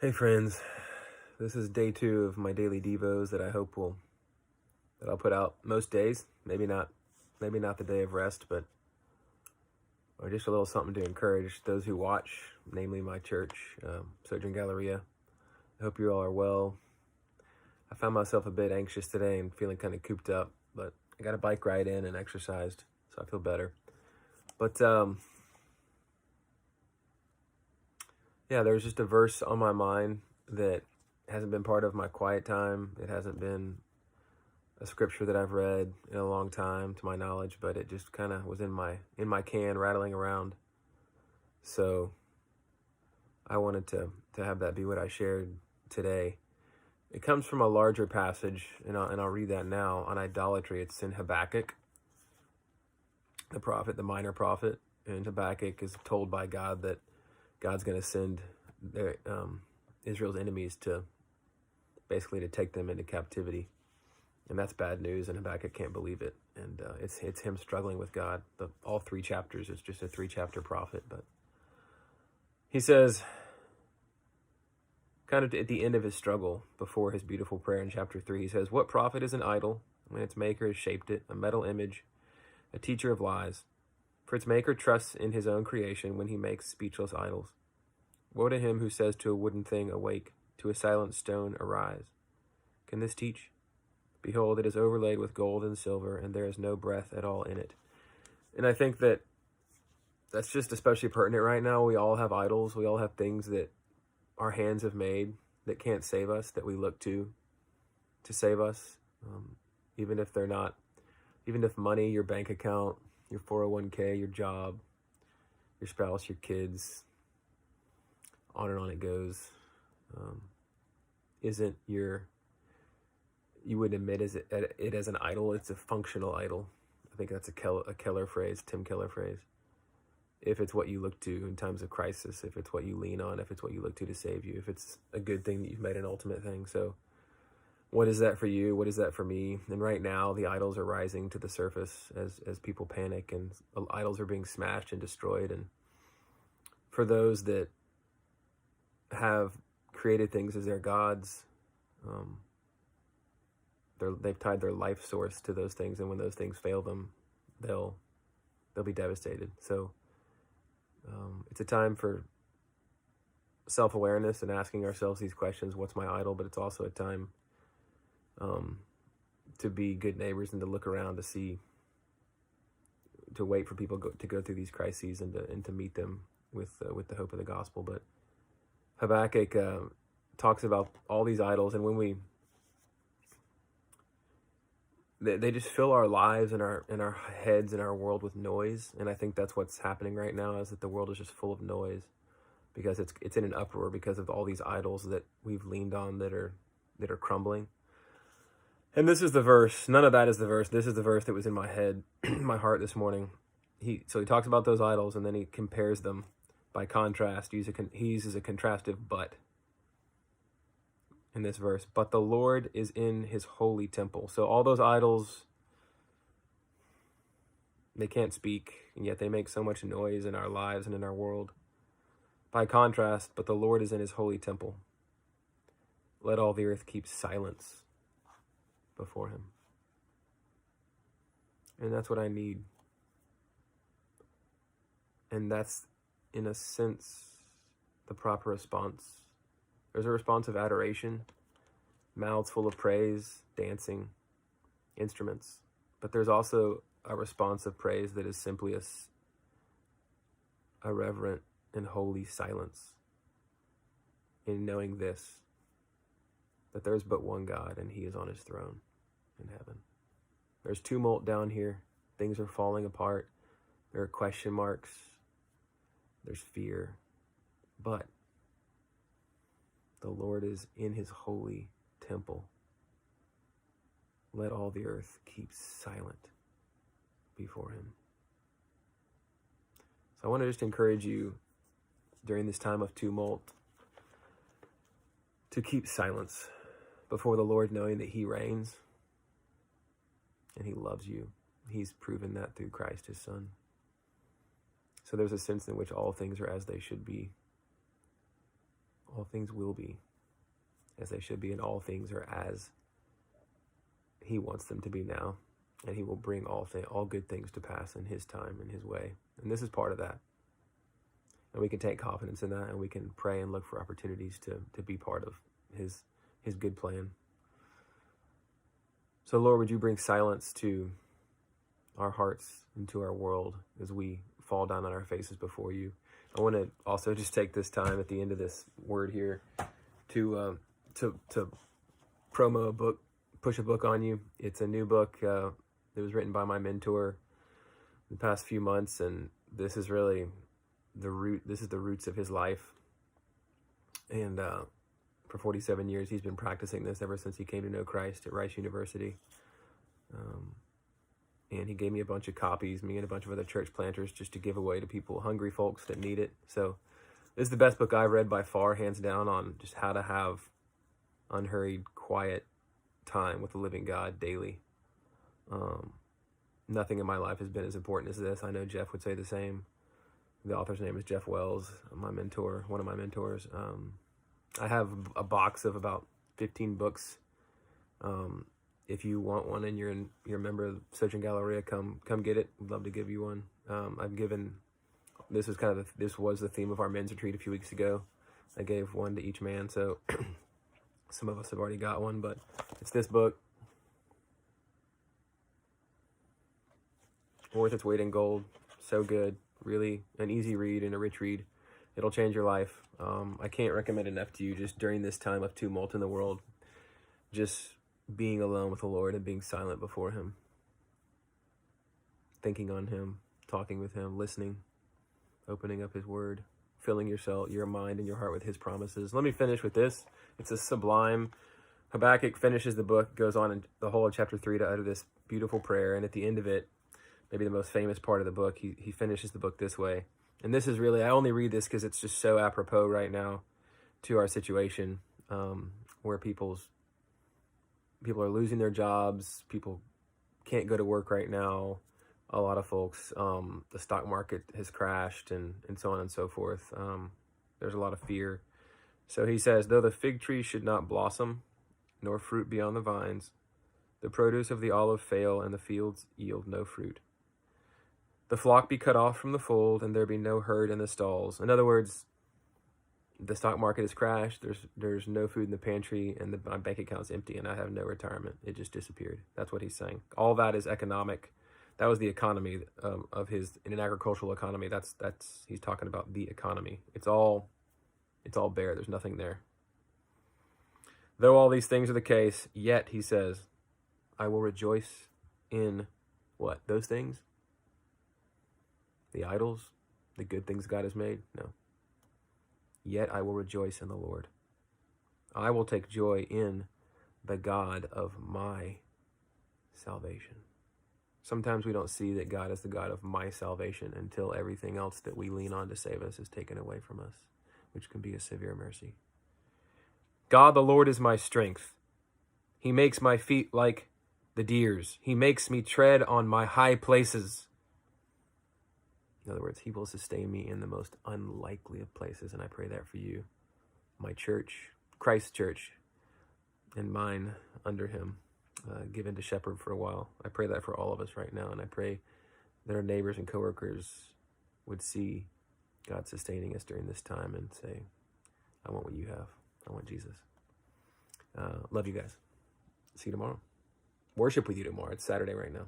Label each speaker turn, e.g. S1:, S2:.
S1: Hey friends, this is day 2 of my daily devos that I'll put out most days. Maybe not the day of rest, but or just a little something to encourage those who watch, namely my church, Sojourn Galleria. I hope you all are well. I found myself a bit anxious today and feeling kind of cooped up, but I got a bike ride in and exercised, so I feel better. But yeah, there's just a verse on my mind that hasn't been part of my quiet time. It hasn't been a scripture that I've read in a long time, to my knowledge, but it just kind of was in my can, rattling around. So I wanted to have that be what I shared today. It comes from a larger passage, and I'll read that now, on idolatry. It's in Habakkuk, the prophet, the minor prophet. And Habakkuk is told by God that God's going to send Israel's enemies to take them into captivity. And that's bad news, and Habakkuk can't believe it. And it's him struggling with God. All 3 chapters, it's just a 3-chapter prophet. But he says, kind of at the end of his struggle, before his beautiful prayer in chapter 3, he says, "What profit is an idol when its maker has shaped it, a metal image, a teacher of lies? For its maker trusts in his own creation when he makes speechless idols. Woe to him who says to a wooden thing, awake, to a silent stone, arise. Can this teach? Behold, it is overlaid with gold and silver, and there is no breath at all in it." And I think that's just especially pertinent right now. We all have idols. We all have things that our hands have made that can't save us, that we look to save us, even if they're not, even if money, your bank account, your 401k, your job, your spouse, your kids, on and on it goes, isn't you wouldn't admit it as an idol. It's a functional idol. I think that's a Keller phrase, Tim Keller phrase. If it's what you look to in times of crisis, if it's what you lean on, if it's what you look to save you, if it's a good thing that you've made an ultimate thing. So what is that for you? What is that for me? And right now, the idols are rising to the surface as people panic, and idols are being smashed and destroyed. And for those that have created things as their gods, they've tied their life source to those things, and when those things fail them, they'll be devastated. So it's a time for self-awareness and asking ourselves these questions: what's my idol? But it's also a time to be good neighbors and to look around to wait for people to go through these crises and to meet them with the hope of the gospel. But Habakkuk talks about all these idols, and when they just fill our lives and our heads and our world with noise. And I think that's what's happening right now, is that the world is just full of noise because it's in an uproar because of all these idols that we've leaned on that are crumbling. And this is the verse. None of that is the verse. This is the verse that was in my head, my heart this morning. He talks about those idols, and then he compares them by contrast. He uses a contrastive but in this verse. But the Lord is in his holy temple. So all those idols, they can't speak, and yet they make so much noise in our lives and in our world. By contrast, but the Lord is in his holy temple. Let all the earth keep silence before him. And that's what I need. And that's, in a sense, the proper response. There's a response of adoration, mouths full of praise, dancing, instruments. But there's also a response of praise that is simply a reverent and holy silence, in knowing this, that there's but one God, and he is on his throne in heaven. There's tumult down here. Things are falling apart. There are question marks. There's fear. But the Lord is in his holy temple. Let all the earth keep silent before him. So I want to just encourage you during this time of tumult to keep silence before the Lord, knowing that he reigns and he loves you. He's proven that through Christ, his son. So there's a sense in which all things are as they should be. All things will be as they should be, and all things are as he wants them to be now. And he will bring all good things to pass in his time and his way. And this is part of that. And we can take confidence in that, and we can pray and look for opportunities to be part of his good plan. So Lord, would you bring silence to our hearts and to our world as we fall down on our faces before you. I want to also just take this time at the end of this word here to promo a book, push a book on you. It's a new book that was written by my mentor the past few months, and this is really this is the roots of his life. And for 47 years, he's been practicing this ever since he came to know Christ at Rice University. And he gave me a bunch of copies, me and a bunch of other church planters, just to give away to people, hungry folks that need it. So this is the best book I've read by far, hands down, on just how to have unhurried, quiet time with the living God daily. Nothing in my life has been as important as this. I know Jeff would say the same. The author's name is Jeff Wells, my mentor, one of my mentors. I have a box of about 15 books. If you want one and you're a member of Sojourn Galleria, come get it. We'd love to give you one. This was the theme of our men's retreat a few weeks ago. I gave one to each man, so some of us have already got one, but it's this book. Worth its weight in gold. So good. Really an easy read and a rich read. It'll change your life. I can't recommend enough to you, just during this time of tumult in the world, just being alone with the Lord and being silent before him, thinking on him, talking with him, listening, opening up his word, filling your mind and your heart with his promises. Let me finish with this. It's a sublime. Habakkuk finishes the book, goes on in the whole of chapter 3 to utter this beautiful prayer, and at the end of it, maybe the most famous part of the book, he finishes the book this way. And this is really, I only read this because it's just so apropos right now to our situation, where people are losing their jobs. People can't go to work right now. A lot of folks, the stock market has crashed, and so on and so forth. There's a lot of fear. So he says, though the fig tree should not blossom, nor fruit be on the vines, the produce of the olive fail, and the fields yield no fruit. The flock be cut off from the fold, and there be no herd in the stalls. In other words, the stock market has crashed. There's no food in the pantry, and my bank account's empty, and I have no retirement. It just disappeared. That's what he's saying. All that is economic. That was the economy of his, in an agricultural economy. That's he's talking about the economy. It's all bare. There's nothing there. Though all these things are the case, yet he says, I will rejoice in what? Those things? The idols? The good things God has made? No. Yet I will rejoice in the Lord. I will take joy in the God of my salvation. Sometimes we don't see that God is the God of my salvation until everything else that we lean on to save us is taken away from us, which can be a severe mercy. God the Lord is my strength. He makes my feet like the deer's. He makes me tread on my high places. In other words, he will sustain me in the most unlikely of places, and I pray that for you. My church, Christ's church, and mine under him, given to shepherd for a while. I pray that for all of us right now, and I pray that our neighbors and coworkers would see God sustaining us during this time and say, I want what you have. I want Jesus. Love you guys. See you tomorrow. Worship with you tomorrow. It's Saturday right now.